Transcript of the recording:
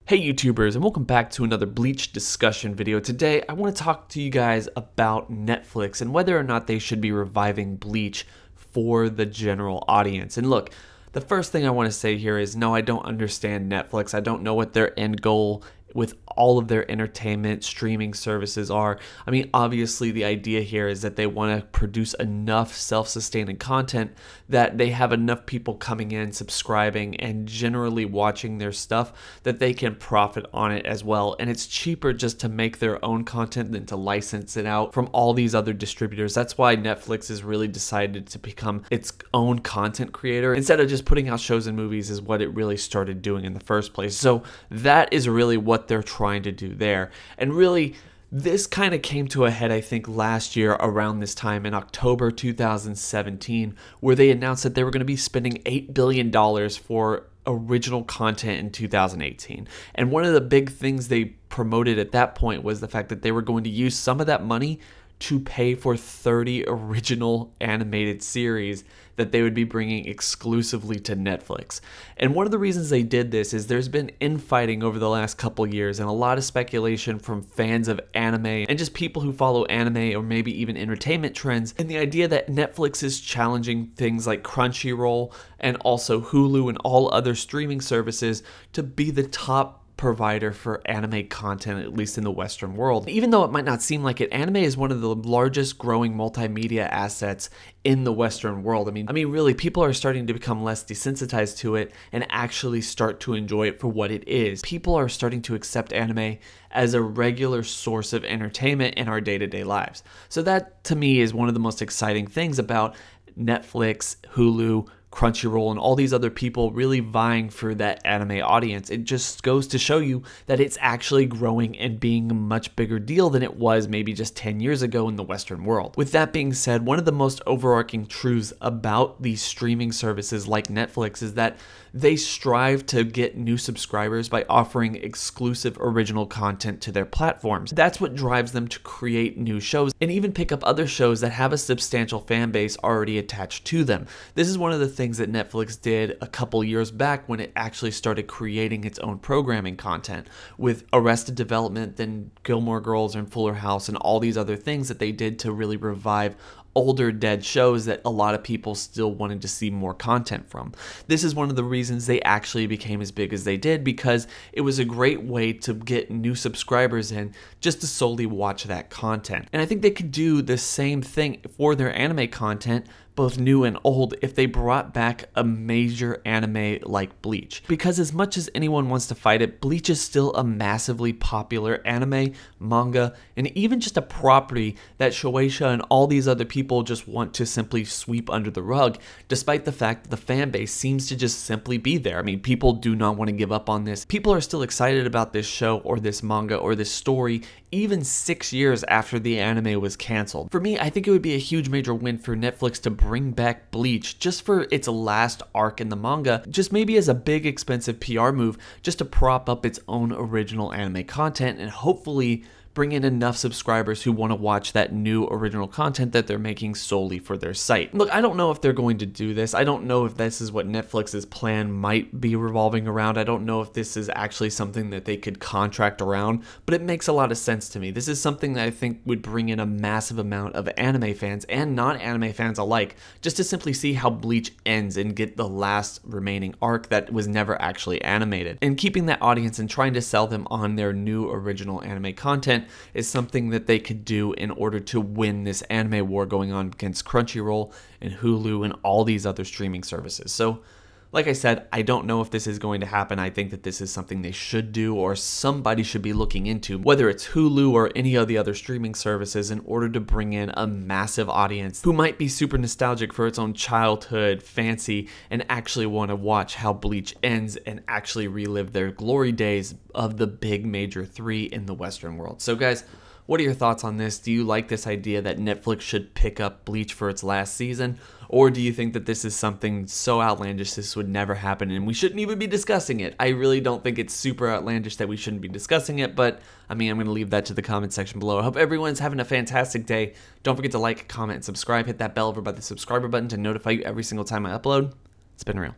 Hey YouTubers, and welcome back to another Bleach discussion video. Today I want to talk to you guys about Netflix and whether or not they should be reviving Bleach for the general audience. And look, the first thing I want to say here is no, I don't understand Netflix. I don't know what their end goal with all of their entertainment streaming services are. I mean, obviously the idea here is that they want to produce enough self-sustaining content that they have enough people coming in, subscribing, and generally watching their stuff that they can profit on it as well. And it's cheaper just to make their own content than to license it out from all these other distributors. That's why Netflix has really decided to become its own content creator instead of just putting out shows and movies is what it really started doing in the first place. So that is really what they're trying to do there. And really, this kind of came to a head, I think, last year around this time in October 2017, where they announced that they were going to be spending $8 billion for original content in 2018. And one of the big things they promoted at that point was the fact that they were going to use some of that money to pay for 30 original animated series that they would be bringing exclusively to Netflix. And one of the reasons they did this is there's been infighting over the last couple years and a lot of speculation from fans of anime and just people who follow anime or maybe even entertainment trends, and the idea that Netflix is challenging things like Crunchyroll and also Hulu and all other streaming services to be the top provider for anime content, at least in the Western world. Even though it might not seem like it, anime is one of the largest growing multimedia assets in the Western world. I mean, really, people are starting to become less desensitized to it and actually start to enjoy it for what it is. People are starting to accept anime as a regular source of entertainment in our day-to-day lives. So that, to me, is one of the most exciting things about Netflix, Hulu, Crunchyroll, and all these other people really vying for that anime audience. It just goes to show you that it's actually growing and being a much bigger deal than it was maybe just 10 years ago in the Western world. With that being said, one of the most overarching truths about these streaming services like Netflix is that they strive to get new subscribers by offering exclusive original content to their platforms. That's what drives them to create new shows and even pick up other shows that have a substantial fan base already attached to them. This is one of the things that Netflix did a couple years back when it actually started creating its own programming content with Arrested Development, then Gilmore Girls and Fuller House and all these other things that they did to really revive older dead shows that a lot of people still wanted to see more content from. This is one of the reasons they actually became as big as they did, because it was a great way to get new subscribers in just to solely watch that content. And I think they could do the same thing for their anime content, both new and old, if they brought back a major anime like Bleach. Because as much as anyone wants to fight it, Bleach is still a massively popular anime, manga, and even just a property that Shueisha and all these other people just want to simply sweep under the rug, despite the fact that the fan base seems to just simply be there. I mean, people do not want to give up on this. People are still excited about this show or this manga or this story even 6 years after the anime was canceled. For me, I think it would be a huge major win for Netflix to bring back Bleach just for its last arc in the manga, just maybe as a big expensive PR move just to prop up its own original anime content and hopefully bring in enough subscribers who want to watch that new original content that they're making solely for their site. Look, I don't know if they're going to do this. I don't know if this is what Netflix's plan might be revolving around. I don't know if this is actually something that they could contract around, but it makes a lot of sense to me. This is something that I think would bring in a massive amount of anime fans and non-anime fans alike, just to simply see how Bleach ends and get the last remaining arc that was never actually animated. And keeping that audience and trying to sell them on their new original anime content is something that they could do in order to win this anime war going on against Crunchyroll and Hulu and all these other streaming services. So, like I said, I don't know if this is going to happen. I think that this is something they should do or somebody should be looking into, whether it's Hulu or any of the other streaming services, in order to bring in a massive audience who might be super nostalgic for its own childhood fancy and actually want to watch how Bleach ends and actually relive their glory days of the big major three in the Western world. So guys, what are your thoughts on this? Do you like this idea that Netflix should pick up Bleach for its last season? Or do you think that this is something so outlandish this would never happen and we shouldn't even be discussing it? I really don't think it's super outlandish that we shouldn't be discussing it, but I mean, I'm going to leave that to the comment section below. I hope everyone's having a fantastic day. Don't forget to like, comment, and subscribe. Hit that bell over by the subscriber button to notify you every single time I upload. It's been real.